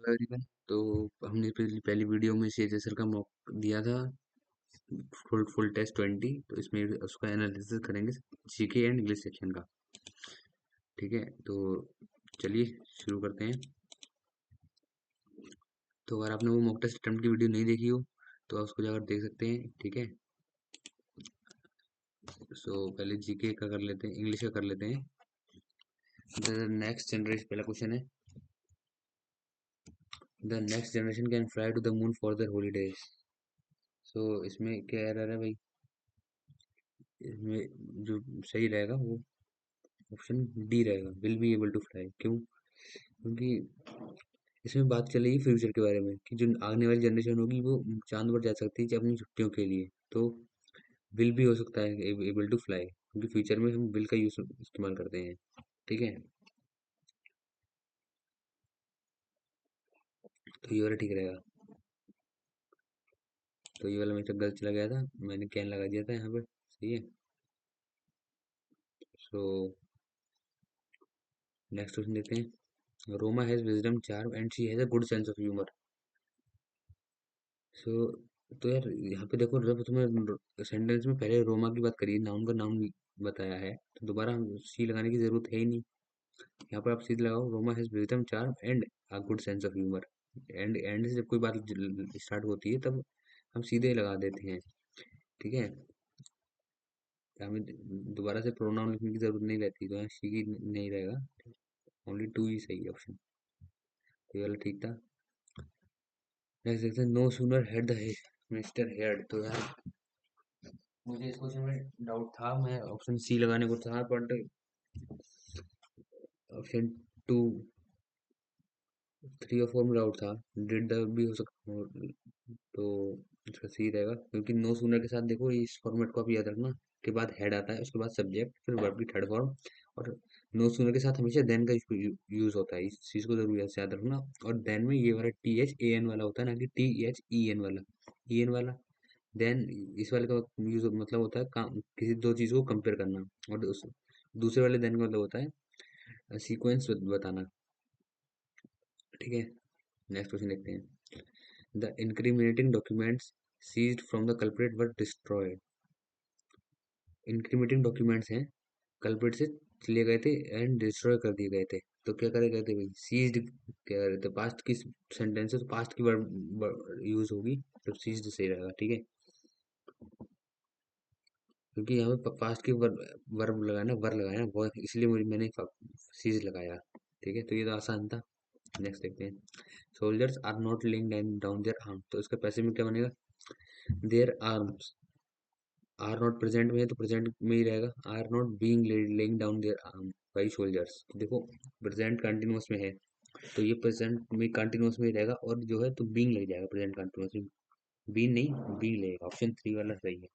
Everyone. तो हमने पहली वीडियो में सीएचएसएल का मॉक दिया था, फुल फुल टेस्ट 20। तो इसमें उसका एनालिसिस करेंगे जीके एंड इंग्लिश सेक्शन का। ठीक है, तो चलिए शुरू करते हैं। तो अगर आपने वो मॉक टेस्ट अटेम्प्ट की वीडियो नहीं देखी हो तो आप उसको जाकर देख सकते हैं। ठीक है, सो पहले जीके का कर लेते हैं, इंग्लिश का कर लेते हैं। द नेक्स्ट जनरेशन पहला क्वेश्चन है, the next generation can fly to the moon for their holidays. So इसमें क्या एरर है भाई? इसमें जो सही रहेगा वो ऑप्शन डी रहेगा, will be able to fly. क्यों? क्योंकि इसमें बात चल रही है फ्यूचर के बारे में कि जो आने वाली जनरेशन होगी वो चांद पर जा सकती है अपनी छुट्टियों के लिए। तो विल भी हो सकता है एबल टू फ्लाई, क्योंकि फ्यूचर में हम विल का यूज इस्तेमाल करते हैं। ठीक है, तो ये वाला ठीक रहेगा। तो ये वाला मेरे से गलत चला गया था, मैंने कैन लगा दिया था यहाँ पे। सही है। सो नेक्स्ट क्वेश्चन देखते हैं। Roma has wisdom charm and she has a good sense of humour. So तो यार यहाँ पे देखो, जब तुम्हें सेंटेंस में पहले रोमा की बात करिए, नाउन का नाम बताया है, तो दोबारा हम सी लगाने की जरूरत है ही नहीं। यहाँ पर आप सीधे लगाओ, Roma has wisdom charm and a good sense of humour. And से जब कोई बात स्टार्ट होती है तब हम सीधे लगा देते हैं। ठीक है, हमें दोबारा से प्रोनाउन लिखने की जरूरत नहीं रहती, तो यहाँ शी की नहीं रहेगा, ओनली टू ही सही ऑप्शन। तो ये वाला ठीक था। नेक्स्ट देखते हैं, no sooner had the mister head. तो यार मुझे इस क्वेश्चन में डाउट था, मैं ऑप्शन सी लगाने को था, बट ऑप्शन टू, थ्री और फोर में डाउट था। डिड द भी हो सकता तो इसका सही रहेगा, क्योंकि नो सूनर के साथ देखो इस फॉर्मेट को आप याद रखना, के बाद हेड आता है, उसके बाद सब्जेक्ट, फिर वर्ब की थर्ड फॉर्म। और नो सूनर के साथ हमेशा देन का यूज होता है, इस चीज को जरूर याद से याद रखना। और देन में ये वाला टी एच ए एन वाला होता है, ना कि टी एच ई एन वाला। ई एन वाला देन, इस वाले का यूज मतलब होता है किसी दो चीज को कंपेयर करना। और दूसरे वाले देन का मतलब होता है सीक्वेंस बताना। ठीक है, नेक्स्ट क्वेश्चन देखते हैं। The incriminating documents seized from the culprit were destroyed. Incriminating documents हैं, कल्प्रिट से लिए गए थे एंड डिस्ट्रॉय कर दिए गए थे। तो क्या करे गए थे भाई? सीज्ड क्या करे थे? पास्ट की सेंटेंस है तो पास्ट की वर्ब यूज होगी, तो सीज्ड सही रहेगा। ठीक है, क्योंकि यहाँ पे पास्ट की वर्ब लगाना, वर लगाया वो, इसलिए मैंने सीज लगाया। ठीक है, तो ये तो आसान था। नेक्स्ट देखते हैं। Soldiers are not laying down their arm. तो इसका पैसे में क्या बनेगा? Their arms. Are not present में है तो प्रेजेंट में ही रहेगा, are not being laying down their arm by soldiers. देखो प्रेजेंट कंटिन्यूअस में है, तो ये प्रेजेंट में कंटिन्यूअस में ही रहेगा, और जो है तो बीइंग लग जाएगा प्रेजेंट कंटिन्यूअस में। बीइंग नहीं, बीइंग लगेगा, ऑप्शन थ्री वाला सही है।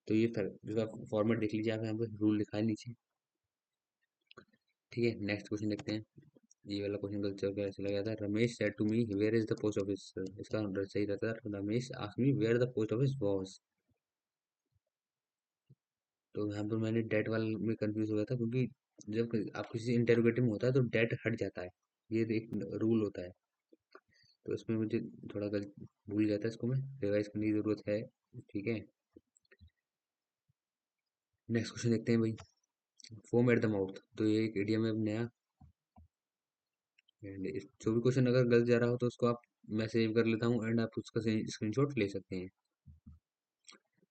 तो ये इसका फॉर्मेट देख लीजिए आप, यहाँ पे रूल लिखा है नीचे। ठीक है, नेक्स्ट क्वेश्चन देखते हैं। ये वाला क्वेश्चन गलत चला गया था। Ramesh said to me where is the post office. इसका आंसर सही रहता है, Ramesh asked me where the post office was. तो यहाँ पर मैंने डेट वाले में कंफ्यूज हो गया था, क्योंकि जब आप किसी इंटेरोगेटिव में होता है तो डेट हट जाता है, ये एक रूल होता है। तो इसमें मुझे थोड़ा गलत भूल गया था, इसको मैं रिवाइज करने की जरूरत है। ठीक है, नेक्स्ट क्वेश्चन देखते हैं भाई। Foam at the mouth. तो ये एक इडियम है नया। एंड जो भी क्वेश्चन अगर गलत जा रहा हो तो उसको आप, मैं सेव कर लेता हूँ एंड आप उसका स्क्रीनशॉट ले सकते हैं।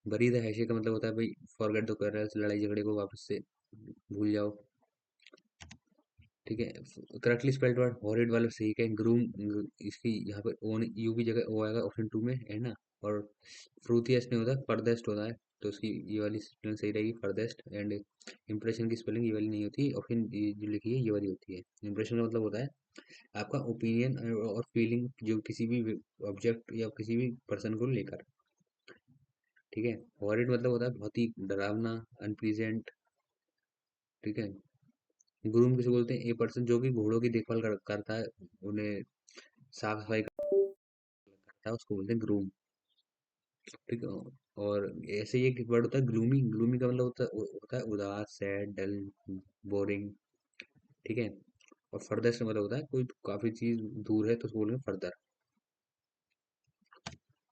बरी द हैशे का मतलब होता है भाई, फॉरगेट द क्वारल्स, लड़ाई झगड़े को वापस से भूल जाओ। ठीक है, करेक्टली स्पेल्ड वर्ड हॉरिड वाला सही है, ग्रूम। इसकी यहाँ पे ओ यू की जगह ओ आएगा ऑप्शन टू में, है ना। और फ्रूथियस में होता है, फर्देस्ट होता है, तो उसकी ये वाली स्पेलिंग सही रहेगी, फर्देस्ट। एंड इंप्रेशन की स्पेलिंग ये वाली नहीं होती, ऑप्शन जो लिखी है ये वाली होती है। इंप्रेशन का मतलब होता है आपका ओपिनियन और फीलिंग, जो किसी भी ऑब्जेक्ट या किसी भी पर्सन को लेकर। ठीक है, हॉरिड मतलब होता है बहुत ही डरावना, अनप्लीजेंट। ठीक है, ग्रूम किसे बोलते हैं? ए पर्सन जो कि घोड़ों की देखभाल करता है, उन्हें साफ सफाई करता है, उसको बोलते हैं ग्रूम। ठीक है, और ऐसे ही एक वर्ड होता है ग्लूमी। ग्लूमी का मतलब होता है उदास, सैड, डल, बोरिंग। ठीक है, और फर्देस्ट मतलब होता है कोई काफी चीज दूर है तो उसको बोलेंगे फर्दर।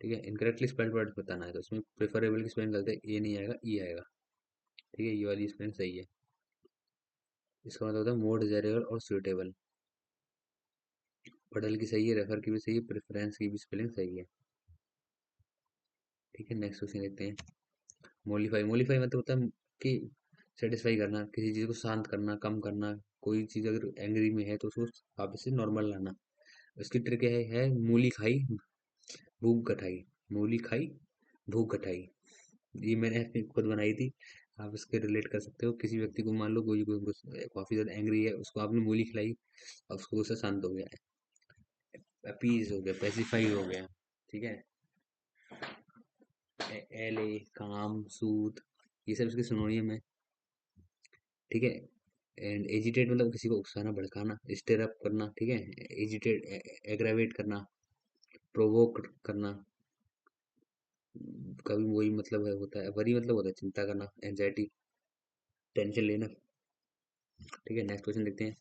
ठीक है, इनकरेक्टली स्पेल्ड वर्ड बताना है तो इसमें प्रेफरेबल की स्पेलिंग गलत है, ए नहीं आएगा, ई आएगा। ठीक है, ये वाली स्पेलिंग सही है। इसका मतलब होता है मोर डिजायरेबल और सुइटेबल। बदल की सही है, रेफर की भी सही है, प्रेफरेंस की भी स्पेलिंग सही है। ठीक है, नेक्स्ट क्वेश्चन देखते हैं। मोलिफाई, मोलिफाई मतलब होता है कि सेटिस्फाई करना, किसी चीज को शांत करना, कम करना। कोई चीज अगर एंग्री में है तो उसको वापस से नॉर्मल लाना। इसकी ट्रिक है मूली खाई भूख गठाई। मूली खाई भूख गठाई। ये मैंने अपनी खुद बनाई थी। आप इसके रिलेट कर सकते हो, किसी व्यक्ति को मान लो कोई काफी ज्यादा एंग्री है, उसको आपने मूली खिलाई, अब उसको गुस्सा शांत हो गया है, अपीज हो गया, पेसिफाई हो गया। ठीक है, एले, काम, सूद, ये सब इसके सिनोनियम है। ठीक है, एंड एजिटेट मतलब किसी को उकसाना, भड़काना, स्टेर अप करना। ठीक है, एजिटेट एग्रावेट करना, प्रोवोक करना। कभी वही मतलब है होता है, वरी मतलब होता है चिंता करना, एंजाइटी, टेंशन लेना। ठीक है, नेक्स्ट क्वेश्चन देखते हैं।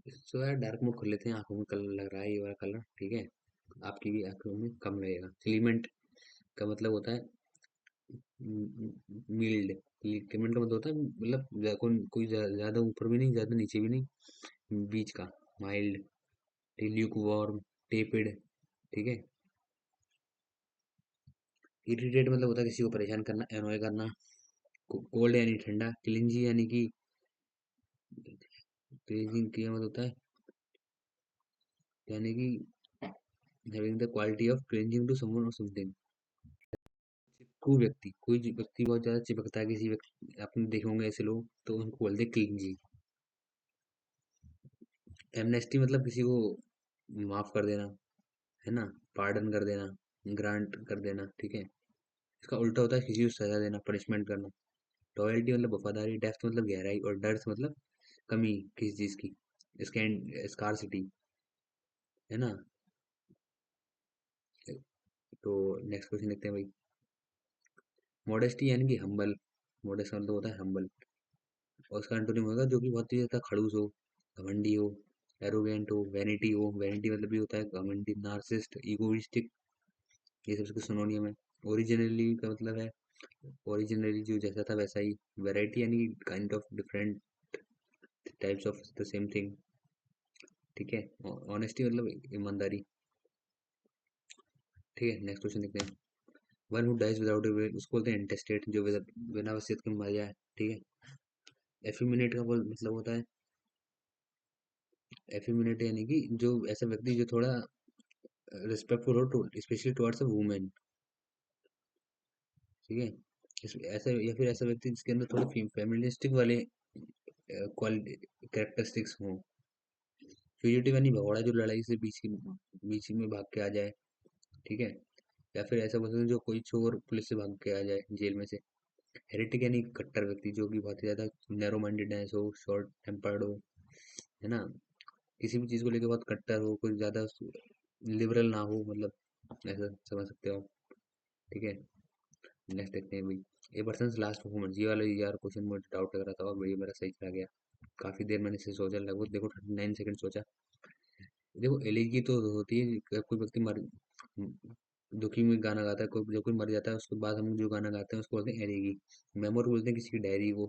सो यार डार्क मोड कर लेते हैं, आंखों में कलर लग रहा है ये वाला कलर। ठीक है, आपकी भी आंखों में कम लगेगा। क्लीमेंट का मतलब होता है मील्ड। क्लीमेंट का मतलब होता है मतलब कोई ज्यादा ऊपर भी नहीं, ज्यादा नीचे भी नहीं, बीच का, माइल्ड। Luke warm, tepid. ठीक है, इरिटेट मतलब होता है किसी को परेशान करना, एनॉय करना। कोल्ड यानी ठंडा, क्लिंजी यानी कि क्लीजिंग किया मतलब होता है यानी कि having the quality of clinging to someone और समथिंग। चिपकू व्यक्ति, कोई व्यक्ति बहुत ज्यादा चिपकता है किसी व्यक्ति, आपने देखे होंगे ऐसे लोग, तो उनको बोलते हैं क्लिंजी। एमनेस्टी मतलब किसी को माफ कर देना, है ना, पार्डन कर देना, ग्रांट कर देना। ठीक है, इसका उल्टा होता है किसी को सजा देना, पनिशमेंट करना। लॉयल्टी मतलब वफादारी, डेप्थ मतलब गहराई, और डर्थ मतलब कमी किसी चीज की, स्कार्सिटी, है ना। तो नेक्स्ट क्वेश्चन देखते हैं भाई। मॉडेस्टी यानी कि हम्बल। मॉडेस्ट का मतलब होता है हम्बल, और उसका एंटोनिम होगा जो कि बहुत ही ज्यादा खड़ूस हो, घमंडी हो, एरोगेंट हो, वैनिटी हो। वैनिटी मतलब भी होता है घमंडी, नार्सिस्ट, इगोइस्टिक। ये सब इसके सिनोनियम है। ओरिजिनली का मतलब है ओरिजिनली जो जैसा था वैसा ही। वैरायटी यानी kind of different types of the same thing. ठीक है, ऑनेस्टी मतलब ईमानदारी। ठीक है, नेक्स्ट क्वेश्चन देखते हैं। One who dies without a will उसको बोलते हैं इंटेस्टेट, जो बिना वसीयत के मर जाए। ठीक है, एफिमिनेट का मतलब होता है, एफिमिनेट यानी कि जो ऐसा व्यक्ति जो थोड़ा रिस्पेक्टफुल हो, स्पेशली टुवर्ड्स अ वुमेन। ठीक है, ऐसा या फिर ऐसा व्यक्ति जिसके अंदर थोड़े फेमिनिस्टिक वाले क्वालिटी, कैरेक्टरिस्टिक्स हों। फ्यूजिटिव यानी भगौड़ा, जो लड़ाई से बीच में भाग के आ जाए। ठीक है, या फिर ऐसा बोल सकते हैं जो कोई चोर पुलिस से भाग के आ जाए जेल में से। हेरेटिक यानी कट्टर व्यक्ति जो कि बहुत ही ज्यादा नैरो माइंडेडनेस हो, शॉर्ट टेम्पर्ड हो, है ना, किसी भी चीज को लेकर बहुत कट्टर हो, कोई ज्यादा लिबरल ना हो, मतलब ऐसा समझ सकते हो आप। ठीक है, नेक्स्ट देखते हैं भाई। ए पर्सन लास्ट परफॉर्मेंस, ये वाला यार क्वेश्चन मुझे डाउट लग रहा था और ये मेरा सही चला गया। काफी देर मैंने इसे सोचा, लगभग देखो 39 सेकंड सोचा। देखो एलिगी तो होती है कि कोई व्यक्ति मर दुखी में गाना गाता है, कोई जो कोई मर जाता है उसके बाद हम जो गाना गाते हैं उसको बोलते हैं एलिगी। मेमोर बोलते हैं किसी की डायरी को।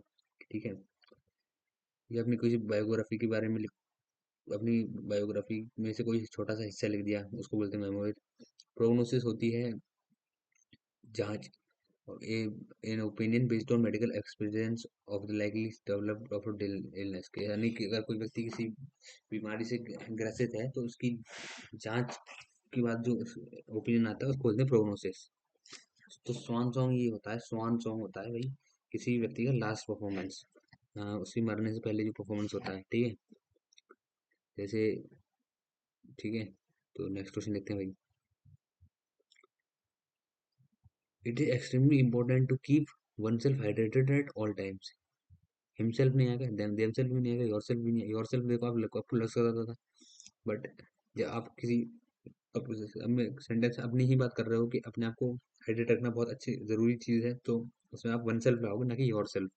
ठीक है, ये अपनी किसी बायोग्राफी के बारे में अपनी बायोग्राफी में से कोई छोटा सा हिस्सा लिख दिया, उसको बोलते हैं मेमोरी। प्रोग्नोसिस होती है जांच, in opinion based on medical experience of the likely developed of illness के, यानी कि अगर कोई व्यक्ति किसी बीमारी से ग्रसित है तो उसकी जांच के बाद जो ओपिनियन आता है उसको बोलते हैं प्रोग्नोसिस। तो स्वान सॉन्ग ये होता है, स्वान सॉन्ग होता है भाई किसी व्यक्ति का लास्ट परफॉर्मेंस, उसकी मरने से पहले जो परफॉर्मेंस होता है। ठीक है, जैसे, ठीक है, तो नेक्स्ट क्वेश्चन देखते हैं भाई। It is extremely important to keep oneself hydrated at all times. Himself नहीं आएगा, देम सेल्फ भी नहीं आएगा, योरसेल्फ भी नहीं, योरसेल्फ देखो आप आपको लग सकता था, बट जब आप किसी अब मैं सेंटेंस अपनी ही बात कर रहे हो कि अपने आप को हाइड्रेट रखना बहुत अच्छी जरूरी चीज है, तो उसमें आप वन सेल्फ लाओगे ना कि योर सेल्फ।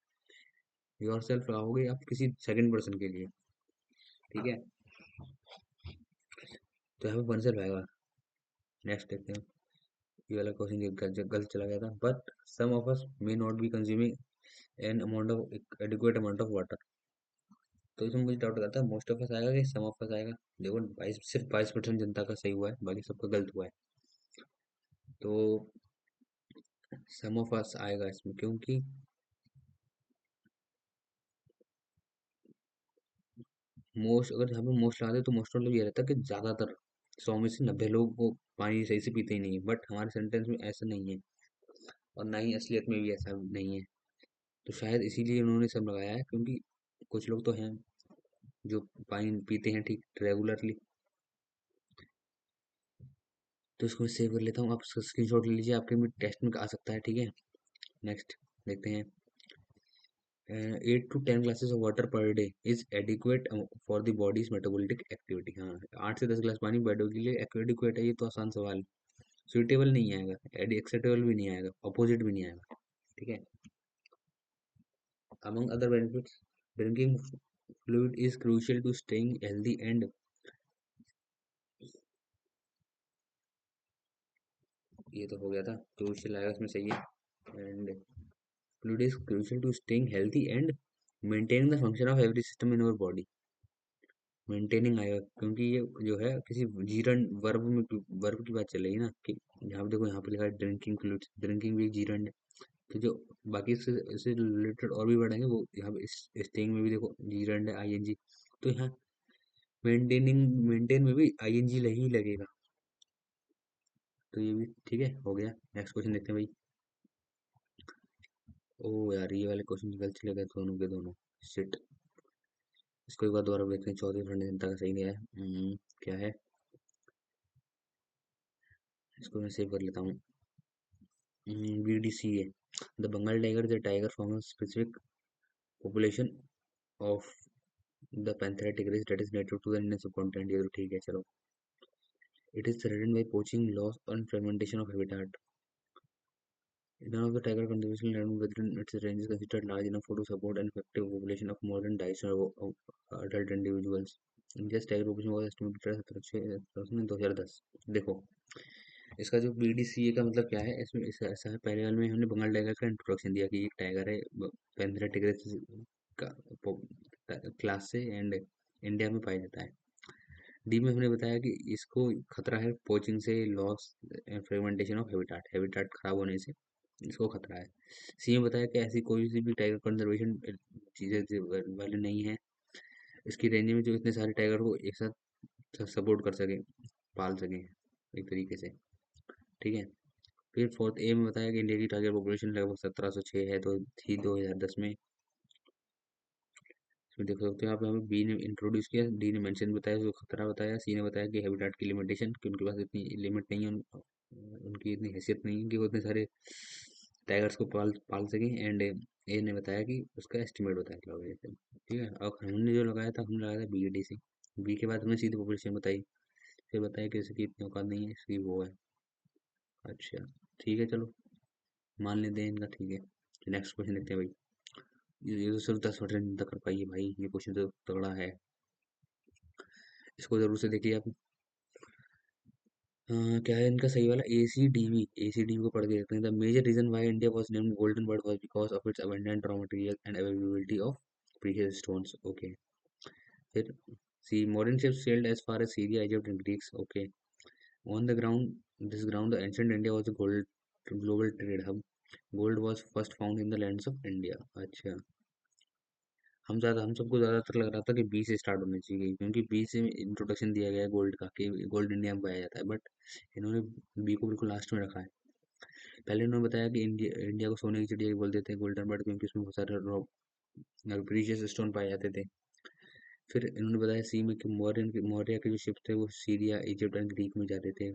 योर सेल्फ लगाओगे आप किसी सेकंड पर्सन के लिए, ठीक है। तो यहाँ पे वन सेल्फ आएगा। नेक्स्ट देखते हैं। ये वाला क्वेश्चन गलत गलत चला गया था। But some of us may not be consuming an amount of adequate amount of water. तो इसमें मुझे डाउट आता है मोस्ट ऑफ अस आएगा कि सम ऑफ अस आएगा। देखो 22 सिर्फ 22% जनता का सही हुआ है, बाकी सबका गलत हुआ है। तो सम ऑफ अस आएगा इसमें, क्योंकि मोस्ट, अगर यहाँ पे मोस्ट लगा दे तो मोस्ट मतलब ये रहता है कि ज्यादातर 100 में से 90 लोग वो पानी सही से पीते ही नहीं है। बट हमारे सेंटेंस में ऐसा नहीं है, और ना ही असलियत में भी ऐसा नहीं है। तो शायद इसीलिए उन्होंने सब लगाया है, क्योंकि कुछ लोग तो हैं जो पानी पीते हैं ठीक रेगुलरली। तो इसको मैं सेव कर लेता हूँ, आप इसका स्क्रीनशॉट ले लीजिए, आपके भी टेस्ट में आ सकता है, ठीक है। नेक्स्ट देखते हैं। 8 to 10 glasses of water per day is adequate for the body's metabolic activity। हाँ, 8 से 10 गिलास पानी बॉडी के लिए एडिक्वेट है, ये तो आसान सवाल। सुइटेबल नहीं आएगा, एक्सेप्टेबल भी नहीं आएगा, अपोजिट भी नहीं आएगा, ठीक है। among other benefits, drinking fluid is crucial to staying healthy and, ये तो हो गया था, क्रूशियल आएगा इसमें, सही है। And fluid is crucial to staying healthy and maintaining the function of every system in our body। Maintaining आएगा, क्योंकि ये जो है किसी जीरंड वर्ब में, वर्ब की बात चल रही है ना, कि यहाँ पे देखो, यहाँ पे लिखा है ड्रिंकिंग फ्लूइड्स, ड्रिंकिंग भी एक जीरंड है। तो जो बाकी इससे रिलेटेड और भी वर्ड आएंगे वो यहाँ पे स्टेइंग में भी देखो जीरंड है, आईएनजी। तो यहाँ मेंटेन में भी आईएनजी ही लगेगा। तो ये भी ठीक है, हो गया। नेक्स्ट क्वेश्चन देखते हैं भाई। ओ यार, ये वाले क्वेश्चन गलत चले गए दोनों के दोनों। शिट। इसको एक बार दोबारा देखते हैं। 34% जनता का सही गया है। क्या है, इसको मैं सेव कर लेता हूँ। BDCA, the Bengal tiger is a tiger from specific population of the Panthera tigris that is native to the Indian subcontinent. ये तो ठीक है, चलो। It is threatened by poaching, loss and fragmentation of habitat. None of the tiger conservation land within its range is considered large enough to support an effective population of more than 250 of adult individuals. India's tiger population was estimated at 2010। देखो, इसका जो BDCA का मतलब क्या है, इसमें ऐसा है, पहले वाले में हमने बंगाल टाइगर का इंट्रोडक्शन दिया कि एक टाइगर है पैंथेरा टिग्रिस का क्लास से, एंड इंडिया में पाया जाता है। डी में हमने बताया कि इसको खतरा है पोचिंग से, loss and fragmentation of habitat, habitat खराब होने से इसको खतरा है। सी में बताया कि ऐसी कोई सी भी टाइगर कंजर्वेशन चीजें वाले नहीं है इसकी रेंज में जो इतने सारे टाइगर को एक साथ सपोर्ट कर सके, पाल सके एक तरीके से, ठीक है। फिर फोर्थ ए में बताया कि इंडिया की टाइगर पॉपुलेशन लगभग 1706 है, तो थी 2010 में। इसमें देख सकते हो आप, हमें बी ने इंट्रोड्यूस किया, डी ने मेंशन बताया, उसको खतरा बताया, सी ने बताया कि हैबिटाट की लिमिटेशन, कि उनके पास इतनी लिमिट नहीं है, उनकी इतनी हैसियत नहीं है कि वो इतने सारे टाइगर्स को पाल पाल सकें, एंड ए ने बताया कि उसका एस्टिमेट बताया क्या होगा जैसे, ठीक है। और हमने जो लगाया था, हमने लगाया था BD से। बी के बाद हमने सीधी पॉपुलेशन बताई, फिर बताया कि इसकी इतनी औकात नहीं है, इसकी वो है। अच्छा, ठीक है, चलो मान लेते हैं इनका, ठीक है। नेक्स्ट क्वेश्चन देखते हैं भाई। ये तो सिर्फ 10% तक कर पाइए भाई, ये क्वेश्चन तो तगड़ा है, इसको जरूर से देखिए आप। क्या है इनका सही वाला, ACDV को पढ़ के देखते हैं। The major reason why India was named golden bird was because of its abundant raw material and availability of precious stones. Okay. फिर see, modern ships sailed as far as Syria, Egypt and Greeks। Okay. On the ground, this ground, the ancient India was a global trade hub. Gold was first found in the lands of India। अच्छा, हम सबको ज्यादातर लग रहा था कि B से start होनी चाहिए, क्योंकि बी से इंट्रोडक्शन दिया गया है गोल्ड का, कि गोल्ड इंडिया में पाया जाता है, बट इन्होंने बी को बिल्कुल लास्ट में रखा है। पहले इन्होंने बताया कि इंडिया को सोने की चिड़िया बोल देते हैं, गोल्डन बर्ड, क्योंकि उसमें बहुत सारे रॉ प्रीशियस स्टोन पाए जाते थे। फिर इन्होंने बताया सी में कि मौर्य के जो शिप थे वो सीरिया, इजिप्ट एंड ग्रीक में जाते थे।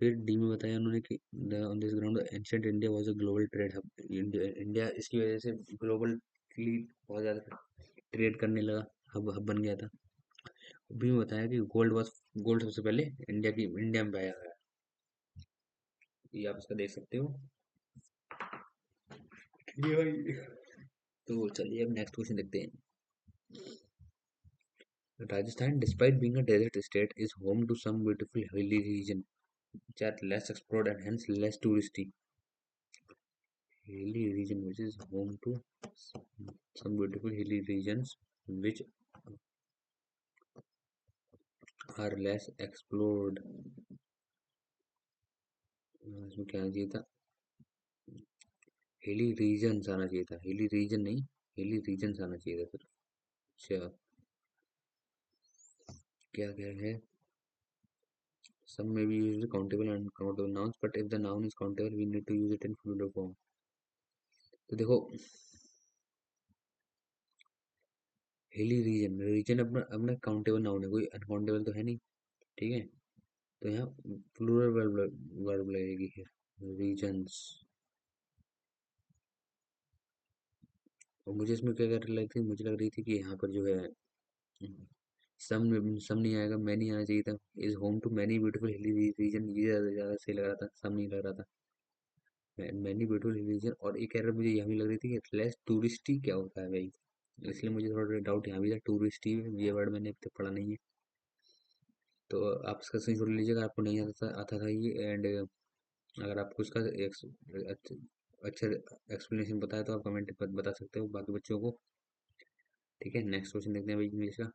फिर डी में बताया उन्होंने कि on this ground ancient India was a global trade hub. India इसकी वजह से ग्लोबली बहुत ज़्यादा ट्रेड करने लगा, हब हब बन गया था। भी में बताया कि गोल्ड सबसे पहले इंडिया में पाया गया। ये आप इसका देख सकते हो, ठीक है भाई। तो चलिए अब नेक्स्ट क्वेश्चन देखते हैं। Rajasthan, despite being a desert state, is home to some beautiful hilly region which are less explored and hence less touristy. Hilly region which is home to some beautiful hilly regions which are less explored. इसमें क्या चाहिए था? हिली regions आना चाहिए था, hilly region नहीं, हिली रीजन्स आना चाहिए था फिर। अच्छा, क्या क्या है? Some may be used countable and uncountable nouns, but if the noun is countable, we need to use it in plural form. तो देखो, हिली रीजन, रीजन अपना अपना काउंटेबल नाउन है, कोई अनकाउंटेबल तो है नहीं। ठीक है, तो यहाँ प्लूरल वर्ब लगेगी रीजन्स। और मुझे इसमें क्या कर रही थी, मुझे लग रही थी कि यहाँ पर जो है सम नहीं आएगा, मैनी आना चाहिए था। Is home to many beautiful hilly region, ये ज्यादा ज्यादा सही लग रहा था, सम नहीं लग रहा था। मैनी ब्यूटीफुल हिली रीजन, और एक एरर मुझे यहाँ भी लग रही थी कि लेस टूरिस्टी क्या होता है भाई, इसलिए मुझे थोड़ा डाउट यहाँ भी था। टूरिस्टी ये वर्ड मैंने अब तक पढ़ा नहीं है, तो आप इसका सही छोड़ लीजिएगा, आपको नहीं आता था ये। एंड अगर आपको इसका अच्छा अच्छा एक्सप्लेनेशन पता है तो आप कमेंट पर बता सकते हो बाकी बच्चों को। ठीक है, नेक्स्ट क्वेश्चन देखते हैं भाई इंग्लिश का।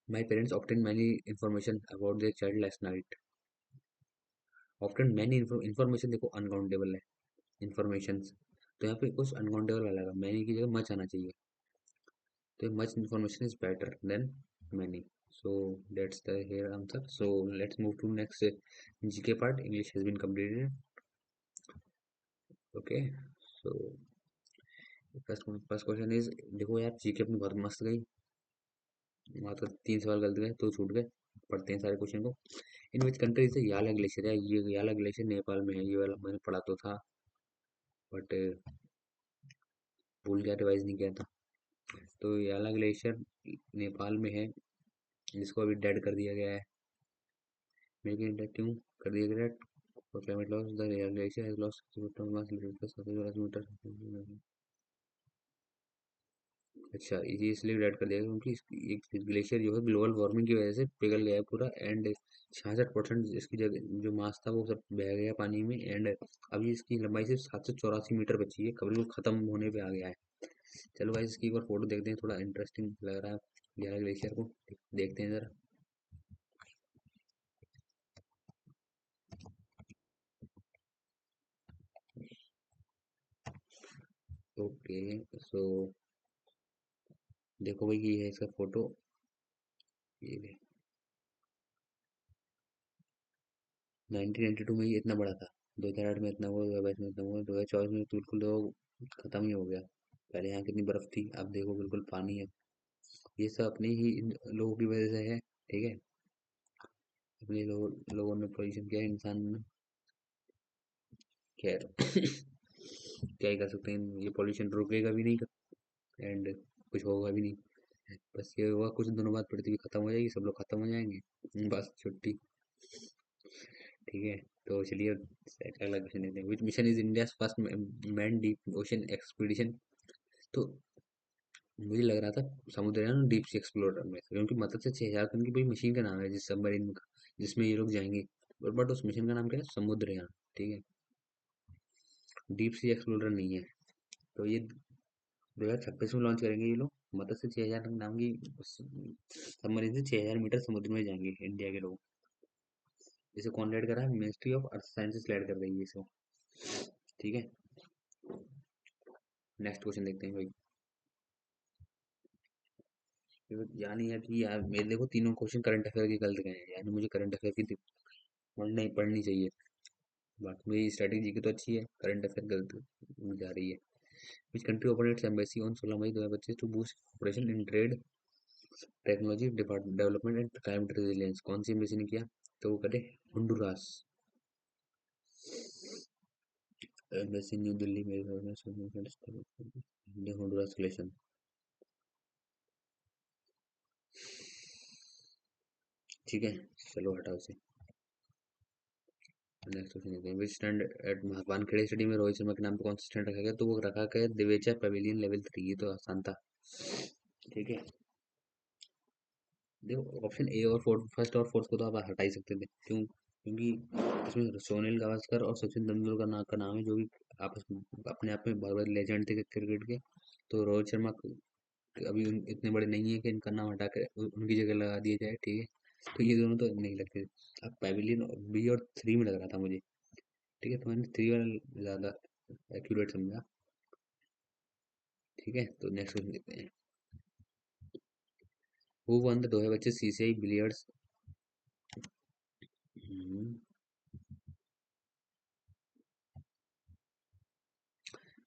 My parents obtain many information about their child last night. Obtain many information, देखो अनकाउंटेबल है इन्फॉर्मेशन, तो यहाँ पे कुछ अनकाउंटेबल वाला मैनी की जगह मच आना चाहिए। तो much information is better than many, so that's the here answer. So let's move to next GK part. English has been completed. Okay, so first question is, देखो यार जीके अपनी बहुत मस्त गई, मात्र 3 सवाल गलत गए तो छूट गए। पढ़ते हैं सारे क्वेश्चन को। इन विच कंट्री से याला ग्लेशियर है, ये याला ग्लेशियर नेपाल में है, ये वाला मैंने पढ़ा तो था बट भूल गया, रिवाइज नहीं किया था। तो याला ग्लेशियर नेपाल में है, जिसको अभी डेड कर दिया गया है। मेरे को क्यों कर दिया गया? For climate loss, the glacier has lost 60% mass metre. अच्छा, ये इसलिए रेड कर दिया गया क्योंकि एक ग्लेशियर जो है ग्लोबल वार्मिंग की वजह से पिघल गया है पूरा, एंड 66% इसकी जगह जो मास था वो सब बह गया पानी में। एंड अभी इसकी लंबाई सिर्फ 784 मीटर बची है, कभी वो खत्म होने पे आ गया है। चलो भाई इसकी एक बार फोटो देखते हैं, थोड़ा इंटरेस्टिंग लग रहा है यार ग्लेशियर को, देखते हैं जरा। ओके, सो देखो भाई ये है इसका फोटो, ये 1992 में ये इतना बड़ा था, 2008 में इतना हुआ, 2022 में इतना हुआ, 2024 में तो बिल्कुल तो खत्म ही हो गया। पहले यहाँ कितनी बर्फ थी, अब देखो बिल्कुल पानी है। ये सब अपने ही लोगों की वजह से है। ठीक है, अपने लोगों ने पोल्यूशन किया, इंसान ने। खैर क्या ही कर सकते हैं, ये पोल्यूशन रुकेगा भी नहीं एंड कुछ होगा भी नहीं। बस ये हुआ कुछ दिनों बाद पृथ्वी खत्म हो जाएगी, सब लोग खत्म हो जाएंगे, बस छुट्टी। ठीक है, तो चलिए अगला क्वेश्चन देखते हैं। विच mission is India first man deep ocean expedition. तो मुझे लग रहा था समुद्रयान डीप सी एक्सप्लोरर में, क्योंकि मतलब से 6000 टन की कोई मशीन का नाम है जिस सबमरीन का, जिसमें ये लोग जाएंगे, बट उस मिशन का नाम क्या है? समुद्रयान। ठीक है, डीप सी एक्सप्लोरर नहीं है। तो ये 2026 में लॉन्च करेंगे ये लोग, मतलब से 6000 टन नाम की सबमरीन से 6000 मीटर समुद्र में जाएंगे इंडिया के लोग। इसे कौन लीड कर रहा है? Ministry of earth sciences lead कर रही है इसको। ठीक है, नेक्स्ट क्वेश्चन देखते हैं भाई। यानी है कि यार मेरे देखो तीनों क्वेश्चन करंट अफेयर के गलत गए हैं, यानी मुझे करंट अफेयर की पढ़नी चाहिए। बाकी मेरी स्ट्रेटेजी की तो अच्छी है, करंट अफेयर गलत जा रही है। Which country open its embassy on 16 May 2025 to boost operation in trade, technology development and climate resilience. कौन सी एम्बेसी ने किया? तो वो करे होंडुरास एम्बेसी, न्यू दिल्ली में होंडुरास रिलेशन। ठीक है, चलो हटाओ इसे। नेक्स्ट क्वेश्चन देखते हैं, विच स्टैंड एट वानखेड़े स्टेडियम में रोहित शर्मा के नाम पे कौन सा स्टैंड रखा गया? तो वो रखा गया दिवेचा पवेलियन लेवल 3। ये तो आसान था। ठीक है, देखो ऑप्शन ए और फोर्थ, फर्स्ट और फोर्थ को तो आप हटा ही सकते थे, क्यों? क्योंकि इसमें सोनील गावस्कर और सचिन तेंदुलकर का नाम है, जो भी आपस में अपने आप में बहुत बड़े लेजेंड थे क्रिकेट के। तो रोहित शर्मा अभी इतने बड़े नहीं है कि इनका नाम हटा कर उनकी जगह लगा दिया जाए। ठीक है, तो ये दोनों तो नहीं लगते। अब पैविलियन बी और थ्री में लग रहा था मुझे। ठीक है, तो मैंने थ्री वाला ज्यादा एक्यूरेट समझा। ठीक है, तो नेक्स्ट क्वेश्चन देखते हैं, who one the 2025 CCI billiards,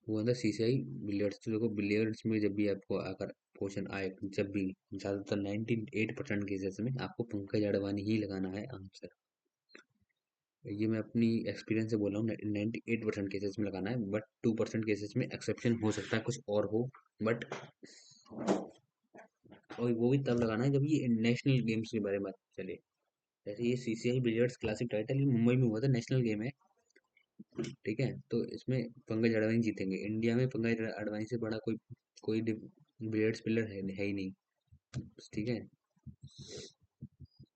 who one the CCI billiards. तो देखो बिलियर्ड्स में जब भी आपको अगर क्वेश्चन आए, जब भी ज्यादातर 98% केसेस में आपको पंकज अडवाणी ही लगाना है आंसर। ये मैं अपनी एक्सपीरियंस से बोल रहा हूँ, 98% केसेस में लगाना है, बट 2% केसेस में एक्सेप्शन हो सकता है, कुछ और हो। बट और वो भी तब लगाना है जब ये नेशनल गेम्स के बारे में बात चले। जैसे ये सीसीआई बिलियर्ड्स क्लासिक टाइटल ये मुंबई में हुआ था, नेशनल गेम है। ठीक है, तो इसमें पंकज अडवाणी जीतेंगे। इंडिया में पंकज अडवाणी से बड़ा कोई कोई बिलियर्ड्स प्लेयर है ही नहीं। ठीक है,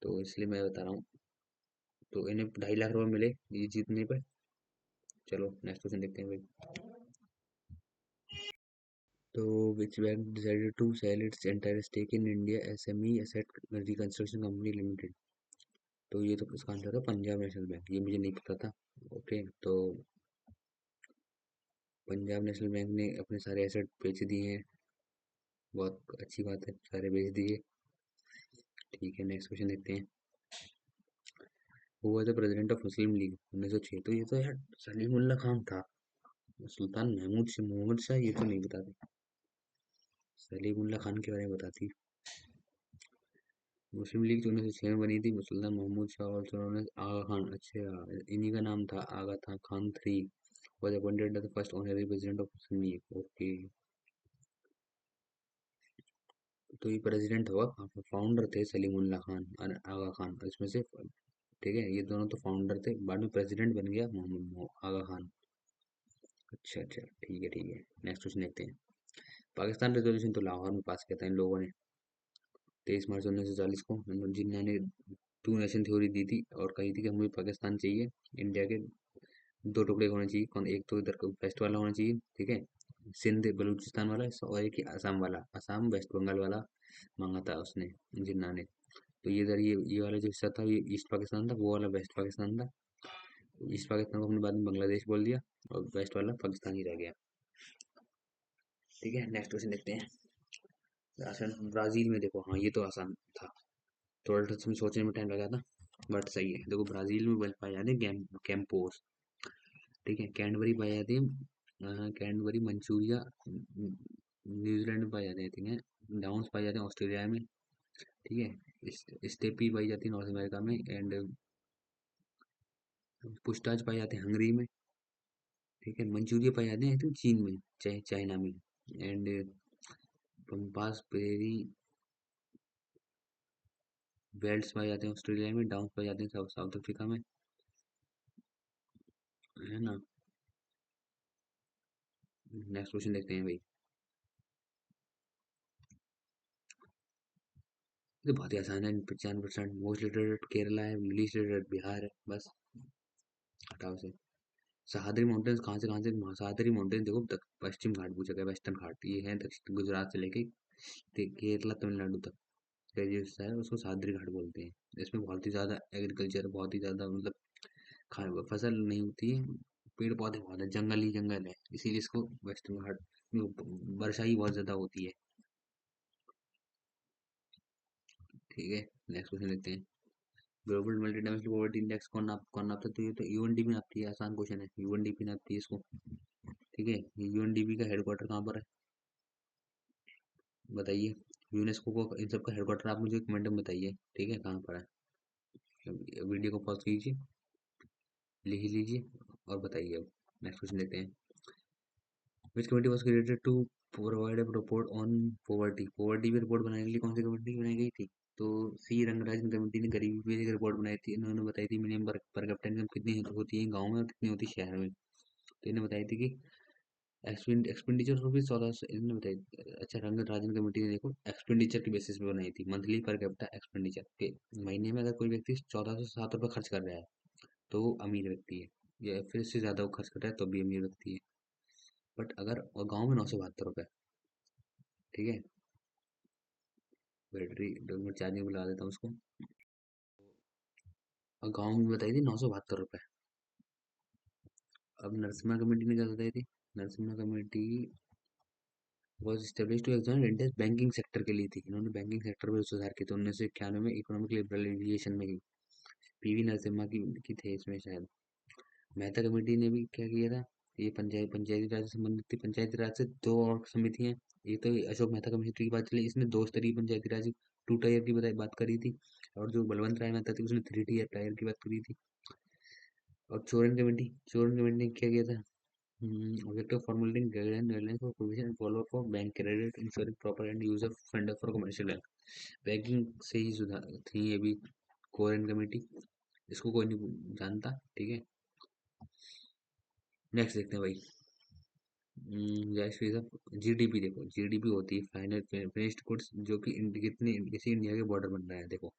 तो इसलिए मैं बता रहा हूँ। तो इन्हें 2.5 लाख रुपए मिले ये जीतने पर। चलो नेक्स्ट क्वेश्चन देखते हैं भाई। तो which bank decided to sell its entire stake in India SME Asset Reconstruction Company Limited? तो ये तो इसका आंसर था पंजाब नेशनल बैंक, ये मुझे नहीं पता था। ओके, तो पंजाब नेशनल बैंक ने अपने सारे एसेट बेच दिए हैं। बहुत अच्छी बात है, सारे बेच दिए। ठीक है, नेक्स्ट क्वेश्चन देखते हैं, who was the president of Muslim league 1906? तो ये तो यार सलीमुल्लाह खान था। सुल्तान महमूद से मोहम्मद शाह, ये तो नहीं बताते। सलीमुल्लाह खान के बारे में बताती। मुस्लिम लीग जो 1906 में बनी थी, सुल्तान महमूद शाह और आगा खान, अच्छा इन्हीं का नाम था आगा था Khan three, was appointed as the first honorary president of Muslim League। Okay, तो ये प्रेसिडेंट हुआ, फाउंडर थे सलीमुल्लाह खान और आगा खान इसमें से। ठीक है, ये दोनों तो फाउंडर थे, बाद में प्रेसिडेंट बन गया आगा खान। अच्छा अच्छा, ठीक है ठीक है। नेक्स्ट क्वेश्चन देखते हैं, पाकिस्तान रेजोल्यूशन तो लाहौर में पास किया था इन लोगों ने 23 मार्च 1940 को, जिन्होंने टू नेशन थ्योरी दी थी और कही थी कि हमें पाकिस्तान चाहिए, इंडिया के दो टुकड़े होने चाहिए। कौन, एक तो इधर का वेस्ट वाला होना चाहिए, ठीक है, सिंध बलूचिस्तान वाला, और एक ही असम वाला, असम वेस्ट बंगाल वाला मांगा था उसने, जिन्ना ने। तो ये इधर ये वाला जो हिस्सा था ये ईस्ट पाकिस्तान था, वो वाला वेस्ट पाकिस्तान था। ईस्ट पाकिस्तान को हमने बाद में बांग्लादेश बोल दिया और वेस्ट वाला पाकिस्तान ही रह गया। ठीक है, नेक्स्ट क्वेश्चन देखते हैं, आसान ब्राजील में देखो, हाँ ये तो आसान था, थोड़ा सा इसमें सोचने में टाइम लगा था, बट सही है। देखो ब्राजील में बल पाए जाते हैं कैंपोस। ठीक है, कैडबरी पाई जाती है, कैडबरी मंचूरिया न्यूजीलैंड में पाई जाती है, ठीक है, डाउन्स पाई जाते हैं ऑस्ट्रेलिया में। ठीक है, स्टेपी पाई जाती है नॉर्थ अमेरिका में, एंड पुस्ताज पाई जाते हैं हंगरी में। ठीक है, मंचूरिया पाई जाते हैं तो चीन में, चाइना में, एंड पंपास बेरी बेल्ट्स पाए जाते हैं ऑस्ट्रेलिया में, डाउन्स पाए जाते हैं साउथ अफ्रीका में, है ना। नेक्स्ट क्वेश्चन देखते हैं भाई, ये बहुत ही आसान है, 95%। मोस्ट लिटरेट केरला है, लीस्ट लिटरेट बिहार है, बस हटाओ से। सह्याद्री माउंटेन्स कहाँ से सह्याद्री माउंटेन देखो, पश्चिम घाट पूछा गया, वेस्टर्न घाट ये है दक्षिण गुजरात से लेके केरला तमिलनाडु तक का जो हिस्सा है उसको सह्याद्री घाट बोलते हैं। इसमें बहुत ही ज्यादा एग्रीकल्चर, बहुत ही ज्यादा मतलब फसल नहीं होती है, पेड़ पौधे बहुत है, जंगल ही जंगल है, इसीलिए इसको वेस्टर्न घाट में वर्षा ही बहुत ज्यादा होती है। ठीक है, नेक्स्ट क्वेश्चन देखते हैं, global multi dimensional poverty index कौन नापता है? तो ये तो यूएनडीपी नापती है, आसान क्वेश्चन है, यूएनडीपी नापती है इसको। ठीक है, यूएनडीपी का हेडक्वार्टर कहाँ पर है बताइए? यूनेस्को को इन सब का हेडक्वार्टर आप मुझे कमेंट में बताइए, ठीक है, कहाँ पर है। वीडियो को पॉज कीजिए, लिख लीजिए और बताइए। अब नेक्स्ट क्वेश्चन देखते हैं, which committee was created to provide report on poverty. Poverty पे रिपोर्ट बनाने के लिए कौन सी कमेटी बनाई गई थी? तो सी रंगराजन कमेटी ने गरीबी पे एक रिपोर्ट बनाई थी। इन्होंने बताई थी मिनिमम पर कैपिटा इनकम कितनी होती है गांव में और कितनी होती है शहर में। तो इन्हें बताई थी कि एक्सपेंडिचर रुपीज 1400 इन्होंने बताई। अच्छा, रंगराजन कमेटी ने देखो एक्सपेंडिचर की बेसिस पे बनाई थी, मंथली पर कैपिटा एक्सपेंडिचर के। महीने में अगर कोई व्यक्ति 1407 रुपये खर्च कर रहा है तो वो अमीर व्यक्ति है, या फिर इससे ज्यादा वो खर्च कर रहा है तो भी अमीर व्यक्ति है। बट अगर गाँव में 972 रुपये, ठीक है, बैटरी चार्जिंग बुला देता हूँ उसको। और गाँव में बताई थी 972 रुपये। अब नरसिम्हा कमेटी ने क्या बताई थी? Narasimham committee was establish to examine India banking sector के लिए थी। इन्होंने बैंकिंग सेक्टर में सुधार किए थे 1991 में, इकोनॉमिक लिबरलाइजेशन में की। पीवी नरसिम्हा की थे इसमें शायद। मेहता कमेटी ने भी क्या किया था? ये पंचायती राज से संबंधित थी। पंचायती राज से दो और समिति हैं। एक तो अशोक मेहता कमेटी की बात चली, इसने दो स्तरीय पंचायती राज 2 टायर की बात करी थी। और जो बलवंत राय मेहता थी उसने 3 टायर की बात करी थी। और चोरन कमेटी ने क्या किया था? Objective formulating guidelines for provision and follow-up for bank credit, ensuring proper and user fund for commercial bank। Banking से ही सुधार थी ये भी। कोरेन कमेटी, इसको कोई नहीं जानता, ठीक है। नेक्स्ट देखते हैं भाई। जैसे जीडीपी देखो, जीडीपी होती है फाइनल फिनिश्ड गुड्स, जो कि कितनी किसी इंडिया के बॉर्डर बन रहा है। देखो,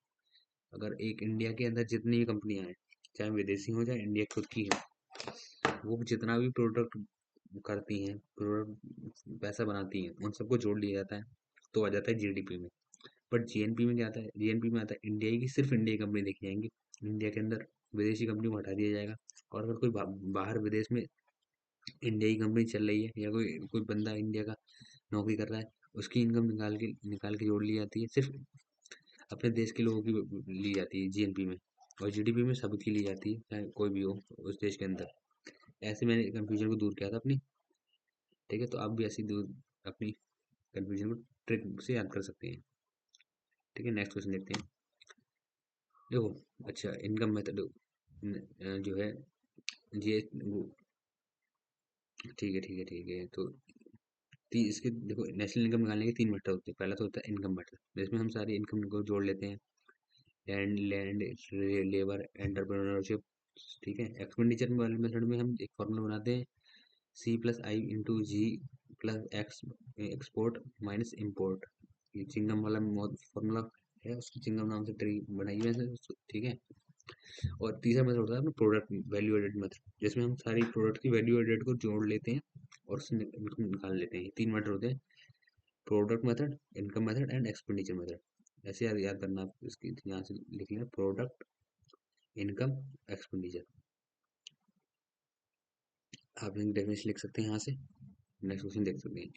अगर एक इंडिया के अंदर जितनी भी कंपनियां हैं, चाहे विदेशी हो चाहे इंडिया खुद की है, वो जितना भी प्रोडक्ट करती हैं, प्रोडक्ट पैसा बनाती हैं, उन सबको जोड़ लिया जाता है तो आ जाता है जीडीपी में। बट जीएनपी में क्या आता है? जीएनपी में आता है इंडिया की, सिर्फ इंडिया की कंपनी देखी जाएंगी। इंडिया के अंदर विदेशी कंपनी को हटा दिया जाएगा। और अगर कोई बाहर विदेश में इंडिया की कंपनी चल रही है, या कोई कोई बंदा इंडिया का नौकरी कर रहा है, उसकी इनकम निकाल के जोड़ ली जाती है। सिर्फ अपने देश के लोगों की ली जाती है जीएनपी में। और जीडीपी में सबकी ली जाती है, चाहे कोई भी हो उस देश के अंदर। ऐसे मैंने कंफ्यूजन को दूर किया था अपनी, ठीक है। तो आप भी ऐसी दूर अपनी कंफ्यूजन को ट्रिक से याद कर सकते हैं, ठीक है। नेक्स्ट क्वेश्चन देखते हैं। देखो, अच्छा, इनकम मेथड जो है ये ठीक है, ठीक है, ठीक है। तो इसके देखो, नेशनल इनकम निकालने के 3 मेथड होते हैं। पहला तो होता है इनकम मेथड, जिसमें हम सारी इनकम को जोड़ लेते हैं। लैंड लेबर एंटरप्रेन्योरशिप, ठीक है। एक्सपेंडिचर वाले मेथड में हम एक फॉर्मूला बनाते हैं, C+I × G+X, export minus import. ये चिंगम वाला फॉर्मूला है, उसकी चिंगम नाम से ट्री बनाई है वैसे, ठीक है। और तीसरा मेथड होता है अपना प्रोडक्ट वैल्यू एडेड मेथड, जिसमें हम सारी प्रोडक्ट की वैल्यू एडेड को जोड़ लेते हैं और उससे निकाल लेते हैं। ये 3 मेथड होते हैं, product method, income method and expenditure method. ऐसे याद करना, आप इसकी यहाँ से लिख लेना, प्रोडक्ट, इनकम, एक्सपेंडिचर। आप इनकी डेफिनेशन लिख सकते हैं यहाँ से। नेक्स्ट क्वेश्चन देख सकते हैं।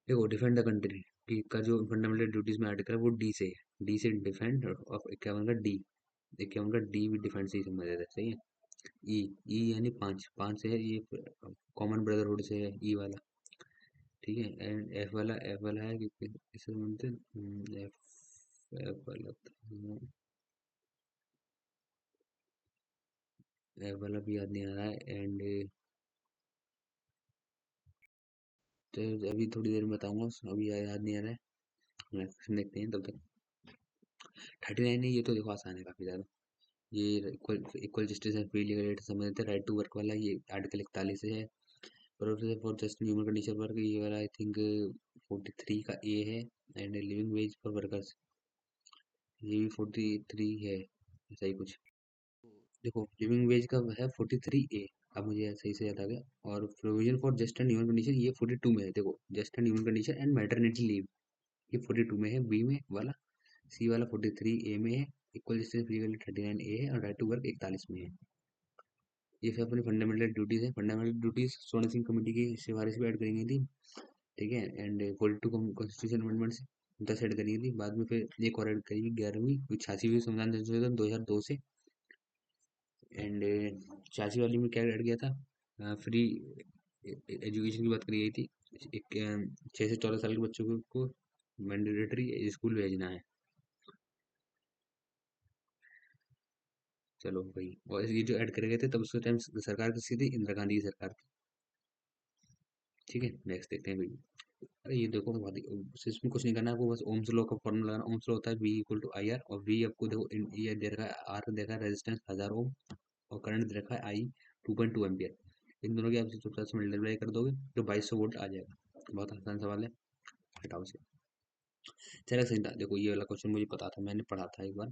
देखो, डिफेंड द कंट्री की का जो फंडामेंटल ड्यूटीज में आर्टिकल है वो डी से है। डी से डिफेंड, ऑफ 51 का डी, 51 का डी भी डिफेंड से ही समझ रहे थे, सही है। ई, ई यानी पाँच, पाँच से है ये, कॉमन ब्रदरहुड से है ई वाला, ठीक है। एंड एफ वाला है क्योंकि इसे बोलते हैं एफ, एफ वाला एफ वाला भी याद नहीं आ रहा है। एंड तो अभी थोड़ी देर में बताऊंगा, अभी याद नहीं आ रहा है। नेक्स्ट देखते हैं तब तक। 39 है, ये तो देखो आसान है काफी ज्यादा। ये equal justice and free legal aid से संबंधित है। राइट टू वर्क वाला ये आर्टिकल 41 से है। Provision for just human condition work, ये वाला आई थिंक 43 का ए है। And living ways for workers, ये भी 43 है, ऐसा ही कुछ। देखो, लिविंग वेज का है 43 ए, अब मुझे सही से याद आ गया। और provision for just and human condition ये 42 में है। देखो, just and human condition and maternity leave ये 42 में है, बी में वाला। सी वाला 43 ए में है। इक्वल जस्टिस लीगल 39 ए है। और राइट टू वर्क 41 में है। ये सब अपनी फंडामेंटल ड्यूटीज है। फंडामेंटल ड्यूटीज स्वर्ण सिंह कमेटी की सिफारिश भी ऐड करी गई थी, ठीक है। एंड 42 कॉन्स्टिट्यूशन अमेंडमेंट से 10 ऐड करी गई थी। बाद में फिर एक और ऐड करी गई 11वीं 86वीं संविधान संशोधन 2002 से। एंड 86 वाली में क्या ऐड किया था? फ्री एजुकेशन की बात करी गई थी। एक 6 से 14 साल के बच्चों को मैंडेटरी स्कूल भेजना है। चलो भाई, और ये जो ऐड करे गए थे तब उस टाइम सरकार किसकी थी? इंदिरा गांधी की सरकार थी, ठीक है, नेक्स्ट देखते हैं भाई। अरे ये देखो बहुत इसमें कुछ नहीं करना है आपको, बस ओम्स लॉ का फॉर्मूला लगाना। ओम्स लॉ होता है V equal to I R, और V आपको देखो ये दे रखा है, आर दे रखा है रेजिस्टेंस 1000 ओम, और करंट दे रखा है आई 2.2 एम्पियर। इन दोनों की आप चुपचाप से मल्टीप्लाई कर दोगे तो 2200 वोल्ट आ जाएगा। बहुत आसान सवाल है, हटाओ से। चलो सही था, देखो ये वाला क्वेश्चन मुझे पता था, मैंने पढ़ा था एक बार।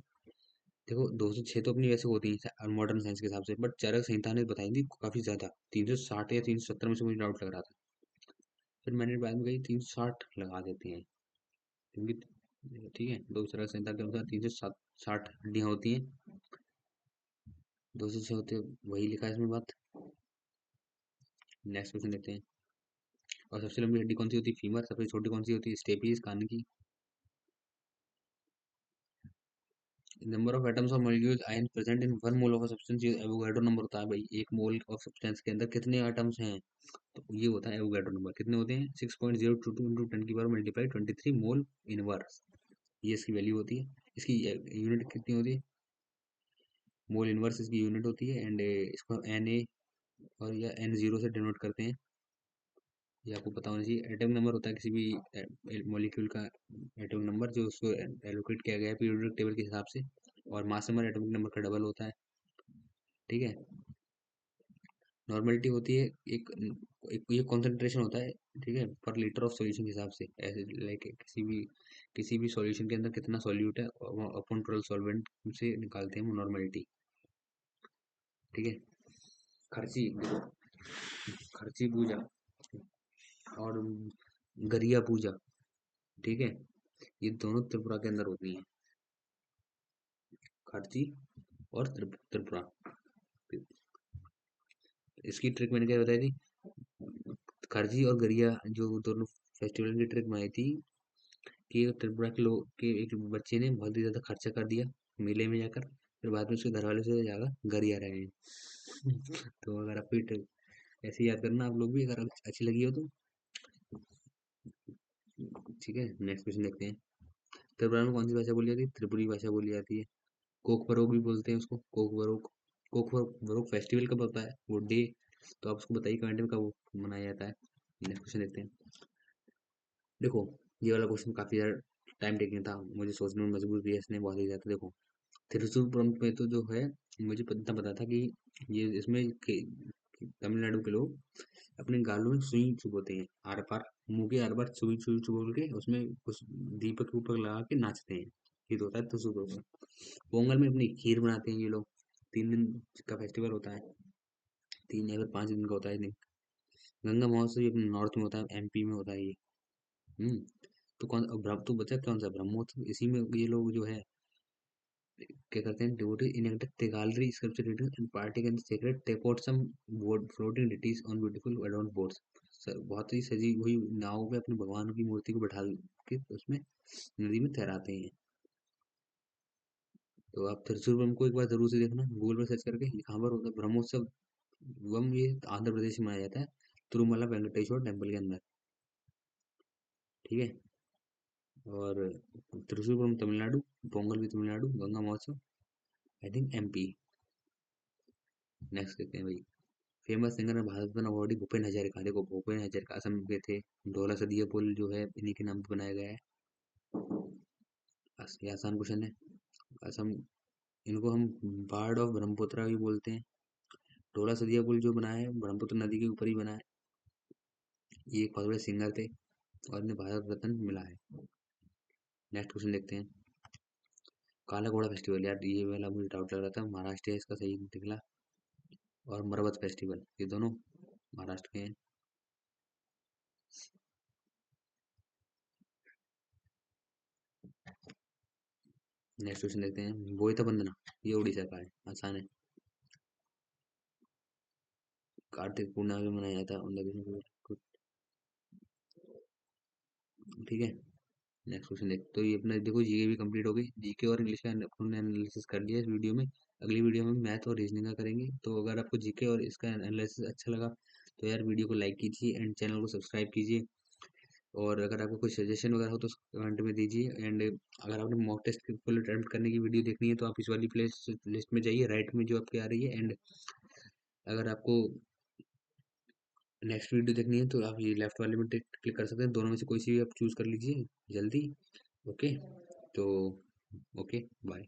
देखो 206 तो अपनी वैसे होती है मॉडर्न साइंस के हिसाब से, बट चरक संहिता ने बताई थी काफी ज्यादा, 360 या 370 में से मुझे डाउट लग रहा था। फिर मैंने बाद में कही 360 लगा देते हैं, क्योंकि ठीक है, दो चरक संहिता के अनुसार 360 हड्डियां होती हैं, 206 होते हैं, वही लिखा है इसमें बात। नेक्स्ट क्वेश्चन देखते हैं। और सबसे लंबी हड्डी कौन सी होती है? फीमर। सबसे छोटी कौन सी होती है? स्टेपीज, कान की। नंबर ऑफ एटम्स और molecules ion present in 1 mole of substance, ये एवोगाड्रो नंबर होता है भाई। 1 मोल ऑफ सब्सटेंस के अंदर कितने एटम्स हैं, तो ये होता है एवोगाड्रो नंबर। कितने होते हैं? 6.022 इंटू 10 की पावर मल्टीप्लाई 23 मोल इनवर्स, ये इसकी वैल्यू होती है। इसकी यूनिट कितनी होती है? मोल इनवर्स इसकी यूनिट होती है, एंड इसको एन ए और या N0 से डिनोट करते हैं। ये आपको पता होना चाहिए। एटॉमिक नंबर होता है किसी भी मॉलिक्यूल का एटॉमिक नंबर, जो उसको एलोकेट किया गया है पीरियोडिक टेबल के हिसाब से, और मास नंबर एटॉमिक नंबर का डबल होता है। ठीक है। नॉर्मेलिटी होती है एक ये कॉन्सेंट्रेशन होता है, ठीक है, पर लीटर ऑफ सॉल्यूशन के हिसाब से, ऐसे लाइक किसी भी सॉल्यूशन के अंदर कितना सॉल्यूट है अपॉन टोटल सॉल्वेंट से निकालते हैं वो नॉर्मेलिटी। ठीक है। खर्ची देखो, खर्ची पूजा और गरिया पूजा, ठीक है, ये दोनों त्रिपुरा के अंदर होती हैं, खर्ची और त्रिपुरा। इसकी ट्रिक मैंने क्या बताई थी? खर्ची और गरिया जो दोनों फेस्टिवल की ट्रिक बनाई थी, कि त्रिपुरा के लोग के एक बच्चे ने बहुत ही ज्यादा खर्चा कर दिया मेले में जाकर, फिर बाद में उसके घर वाले से जाकर गरिया रहे हैं। तो अगर आपको ये ट्रिक ऐसे याद करना आप लोग भी, अगर अच्छी लगी हो तो। ठीक है, नेक्स्ट क्वेश्चन देखते हैं। त्रिपुरा में कौन सी भाषा बोली जाती है? त्रिपुरी भाषा बोली जाती है। कोक बरोक भी बोलते हैं उसको, Coke baroque. Coke baroque festival कब होता है, वो डे, तो आप उसको बताइए कमेंट में कब मनाया जाता है। नेक्स्ट क्वेश्चन देखते हैं। देखो ये वाला क्वेश्चन काफी ज्यादा टाइम टेकिंग था, मुझे सोचने में मजबूर किया इसने बहुत ही ज्यादा। देखो त्रिशूरपुरम में तो जो है, मुझे पता था कि ये इसमें तमिलनाडु के लोग अपने गालों में सुई चुभोते हैं, आर पार मुंह के आर पार सुई सुई चुभो के उसमें कुछ दीपक ऊपक लगा के नाचते हैं। ये तो होता है त्रिशूरपुरम। पोंगल में अपनी खीर बनाते हैं ये लोग। 3 दिन का फेस्टिवल होता है, 3 या फिर 5 दिन का होता है दिन। गंगा महोत्सव ये अपने नॉर्थ में होता है, MP में होता है ये। हम्म। तो कौन ब्रह्म तो बचा कौन सा ब्रह्मोत्सव, इसी में ये लोग जो है क्या करते हैं, डिवोटी इनएक्टेड तेगालरी scripture reading and party in secret teapot some floating ditties on beautiful adorned boats. बहुत ही सजी हुई नाव पे अपने भगवान की मूर्ति को बैठा के उसमें नदी में तैराते हैं। तो आप त्रिशूरपुरम को एक बार जरूर से देखना गूगल पर सर्च करके, ये कहाँ पर होता है ब्रह्मोत्सव। ये आंध्र प्रदेश में मनाया जाता है, तिरुमला वेंकटेश्वर टेम्पल के अंदर। ठीक है। और त्रिशूरपुरम तमिलनाडु, पोंगल भी तमिलनाडु, गंगा महोत्सव आई थिंक MP। नेक्स्ट देखते हैं भाई। फेमस सिंगर में भारत रत्न अवार्डी भूपेन हजारिका। देखो भूपेन हजारिका असम के थे, 16 सदीय पुल जो है इन्हीं के नाम पे बनाया गया है। ये आसान क्वेश्चन है। असम, इनको हम बार्ड ऑफ ब्रह्मपुत्र भी बोलते हैं। 16 सदीय पुल जो बनाया है ब्रह्मपुत्र नदी के ऊपर ही बना है। ये एक बहुत बड़े सिंगर थे और इन्हें भारत रत्न मिला है। नेक्स्ट क्वेश्चन देखते हैं। काला घोड़ा फेस्टिवल, यार ये वाला मुझे डाउट लग रहा था, महाराष्ट्र है इसका सही निकला। और मरवत फेस्टिवल, ये दोनों महाराष्ट्र के हैं। नेक्स्ट क्वेश्चन देखते हैं। बोईता बंदना, ये उड़ीसा का है, आसान है। कार्तिक पूर्णिमा भी मनाया जाता है उन लोगों को। ठीक है। नेक्स्ट क्वेश्चन देख, तो ये अपना देखो जीके भी कंप्लीट हो गई। जीके और इंग्लिश का हमने एनालिसिस कर लिया इस वीडियो में। अगली वीडियो में मैथ और रीजनिंग का करेंगे। तो अगर आपको जीके और इसका एनालिसिस अच्छा लगा तो यार वीडियो को लाइक कीजिए एंड चैनल को सब्सक्राइब कीजिए। और अगर आपको कोई सजेशन वगैरह हो तो कमेंट में दीजिए। एंड अगर आपने मॉक टेस्ट की फुल अटेम्प्ट करने की वीडियो देखनी है तो आप इस वाली प्ले लिस्ट में जाइए, राइट में जो आपके आ रही है। एंड अगर आपको नेक्स्ट वीडियो देखनी है तो आप ये लेफ्ट वाले में क्लिक कर सकते हैं, दोनों में से कोई सी भी आप चूज कर लीजिए जल्दी। ओके, तो ओके, बाय।